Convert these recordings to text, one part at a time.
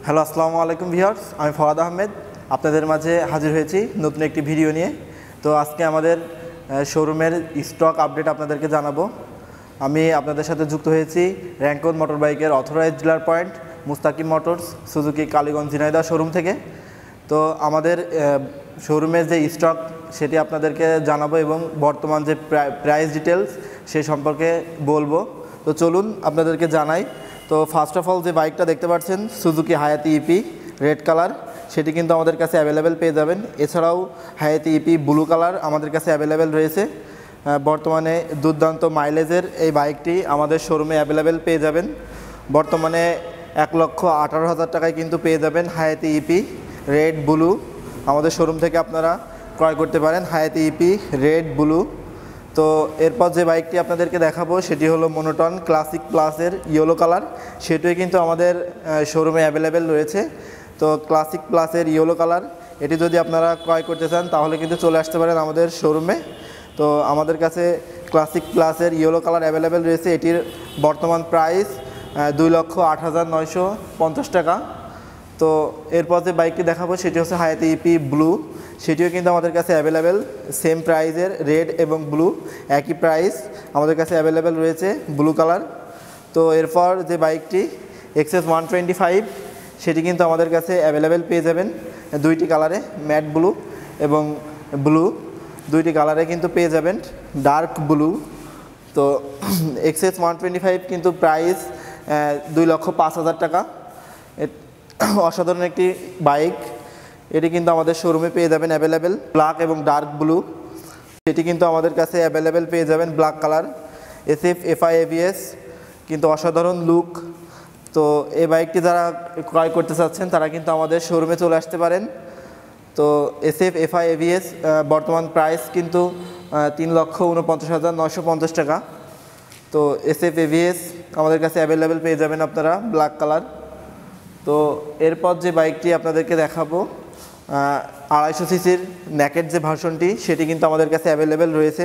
Hello, আসসালামু আলাইকুম viewers. আমি ফওয়াদ আহমেদ আপনাদের মাঝে হাজির হয়েছি নতুন একটি ভিডিও নিয়ে। তো আজকে আমাদের শোরুমের স্টক আপডেট আপনাদেরকে জানাবো। আমি আপনাদের সাথে যুক্ত হয়েছি র্যাঙ্কন মোটর বাইকের authorised dealer point Mustakim motors Suzuki Kaliganj Jhenaidah showroom থেকে। তো আমাদের শোরুমের যে স্টক সেটি আপনাদেরকে জানাবো এবং বর্তমান যে প্রাইস ডিটেলস সেই সম্পর্কে বলবো। তো চলুন আপনাদেরকে জানাই। তো ফার্স্ট অফ অল যে বাইকটা দেখতে পাচ্ছেন সুজুকি হায়াতি ইপি রেড কালার, সেটি কিন্তু আমাদের কাছে অ্যাভেলেবেল পেয়ে যাবেন। এছাড়াও হায়াতি ইপি ব্লু কালার আমাদের কাছে অ্যাভেলেবেল রয়েছে। বর্তমানে দুর্দান্ত মাইলেজের এই বাইকটি আমাদের শোরুমে অ্যাভেলেবেল পেয়ে যাবেন। বর্তমানে 1,18,000 টাকায় কিন্তু পেয়ে যাবেন হায়াতি ইপি রেড ব্লু। আমাদের শোরুম থেকে আপনারা ক্রয় করতে পারেন হায়াতি ইপি রেড ব্লু। তো এরপর যে বাইকটি আপনাদেরকে দেখাবো সেটি হলো মনোটন ক্লাসিক প্লাসের ইয়েলো কালার, সেটিও কিন্তু আমাদের শোরুমে অ্যাভেলেবেল রয়েছে। তো ক্লাসিক প্লাসের ইয়েলো কালার এটি যদি আপনারা ক্রয় করতে চান তাহলে কিন্তু চলে আসতে পারেন আমাদের শোরুমে। তো আমাদের কাছে ক্লাসিক প্লাসের ইয়েলো কালার অ্যাভেলেবেল রয়েছে। এটির বর্তমান প্রাইস 2,08,950 টাকা। তো এরপর যে বাইকটি দেখাবো সেটি হচ্ছে হায়াতি ইপি ব্লু, সেটিও কিন্তু আমাদের কাছে অ্যাভেলেবেল সেম প্রাইজের রেড এবং ব্লু একই প্রাইস আমাদের কাছে অ্যাভেলেবেল রয়েছে ব্লু কালার। তো এরপর যে বাইকটি XS 125 সেটি কিন্তু আমাদের কাছে অ্যাভেলেবেল পেয়ে যাবেন দুইটি কালারে, ম্যাট ব্লু এবং ব্লু দুইটি কালারে কিন্তু পেয়ে যাবেন ডার্ক ব্লু। তো XS 125 কিন্তু প্রাইস 2,05,000 টাকা। অসাধারণ একটি বাইক, এটি কিন্তু আমাদের শোরুমে পেয়ে যাবেন অ্যাভেলেবেল ব্ল্যাক এবং ডার্ক ব্লু, সেটি কিন্তু আমাদের কাছে অ্যাভেলেবেল পেয়ে যাবেন black colour. SF FI ABS কিন্তু অসাধারণ লুক। তো এই বাইকটি যারা ক্রয় করতে চাচ্ছেন তারা কিন্তু আমাদের শোরুমে চলে আসতে পারেন। তো SF FI ABS বর্তমান প্রাইস কিন্তু 3,49,950 টাকা। তো SF ABS আমাদের কাছে অ্যাভেলেবেল পেয়ে যাবেন আপনারা ব্ল্যাক কালার। তো এরপর যে বাইকটি আপনাদেরকে দেখাবো 250 সিসির নেকেড যে ভার্সনটি সেটি কিন্তু আমাদের কাছে অ্যাভেলেবেল রয়েছে।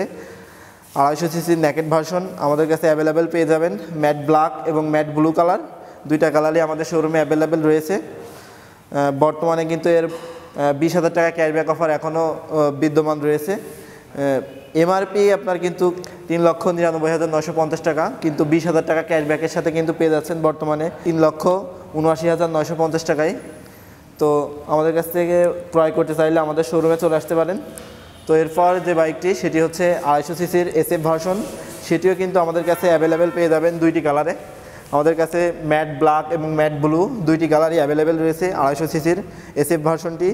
250 সিসির নেকেড ভার্সন আমাদের কাছে অ্যাভেলেবেল পেয়ে যাবেন ম্যাট ব্ল্যাক এবং ম্যাট ব্লু কালার, দুইটা কালারই আমাদের শোরুমে অ্যাভেলেবেল রয়েছে। বর্তমানে কিন্তু এর 20,000 টাকা ক্যাশব্যাক অফার এখনও বিদ্যমান রয়েছে। MRP আপনার কিন্তু 3,99,950 টাকা, কিন্তু 20,000 টাকা ক্যাশব্যাকের সাথে কিন্তু পেয়ে যাচ্ছেন বর্তমানে 3,79,950 টাকায়। তো আমাদের কাছ থেকে ক্রয় করতে চাইলে আমাদের শোরুমে চলে আসতে পারেন। তো এরপর যে বাইকটি সেটি হচ্ছে 250 সিসির SF ভার্সন, সেটিও কিন্তু আমাদের কাছে অ্যাভেলেবেল পেয়ে যাবেন দুইটি কালারে। আমাদের কাছে ম্যাট ব্ল্যাক এবং ম্যাট ব্লু দুইটি কালারই অ্যাভেলেবেল রয়েছে 250 সিসির SF ভার্সনটি।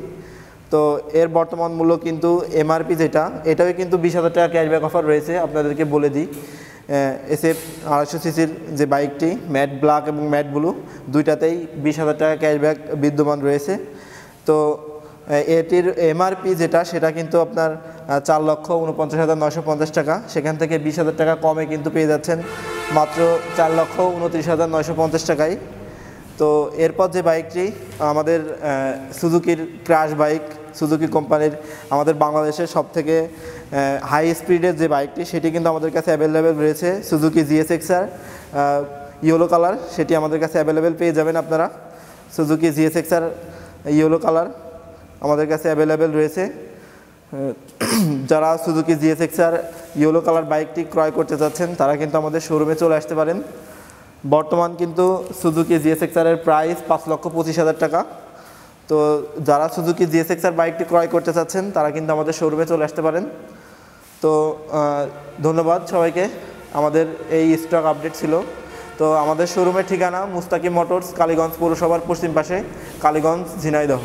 তো এর বর্তমান মূল্য কিন্তু MRP যেটা, এটাও কিন্তু 20,000 টাকা ক্যাশব্যাক অফার রয়েছে। আপনাদেরকে বলে দিই SF 250 সিসির যে বাইকটি ম্যাট ব্ল্যাক এবং ম্যাট ব্লু দুইটাতেই 20,000 টাকা ক্যাশব্যাক বিদ্যমান রয়েছে। তো এটির MRP যেটা সেটা কিন্তু আপনার 4,49,950 টাকা, সেখান থেকে 20,000 টাকা কমে কিন্তু পেয়ে যাচ্ছেন মাত্র 4,29,950 টাকায়। তো এরপর যে বাইকটি আমাদের সুজুকির ক্রাশ বাইক, সুজুকি কোম্পানির আমাদের বাংলাদেশের সবথেকে হাই স্পিডের যে বাইকটি সেটি কিন্তু আমাদের কাছে অ্যাভেলেবেল রয়েছে সুজুকি GSX-R ইয়েলো কালার, সেটি আমাদের কাছে অ্যাভেলেবেল পেয়ে যাবেন আপনারা। সুজুকি GSX-R ইয়েলো কালার আমাদের কাছে অ্যাভেলেবেল রয়েছে। যারা সুজুকি GSX-R ইয়েলো কালার বাইকটি ক্রয় করতে চাচ্ছেন তারা কিন্তু আমাদের শোরুমে চলে আসতে পারেন। বর্তমান কিন্তু সুজুকি GSX-R এর প্রাইস 5,25,000 টাকা। তো যারা সুজুকি GSX-R বাইকটি ক্রয় করতে চাচ্ছেন তারা কিন্তু আমাদের শোরুমে চলে আসতে পারেন। তো ধন্যবাদ সবাইকে। আমাদের এই স্টক আপডেট ছিল। তো আমাদের শোরুমের ঠিকানা মুস্তাকিম মোটরস, কালীগঞ্জ পৌরসভার পশ্চিম পাশে, কালীগঞ্জ ঝিনাইদহ।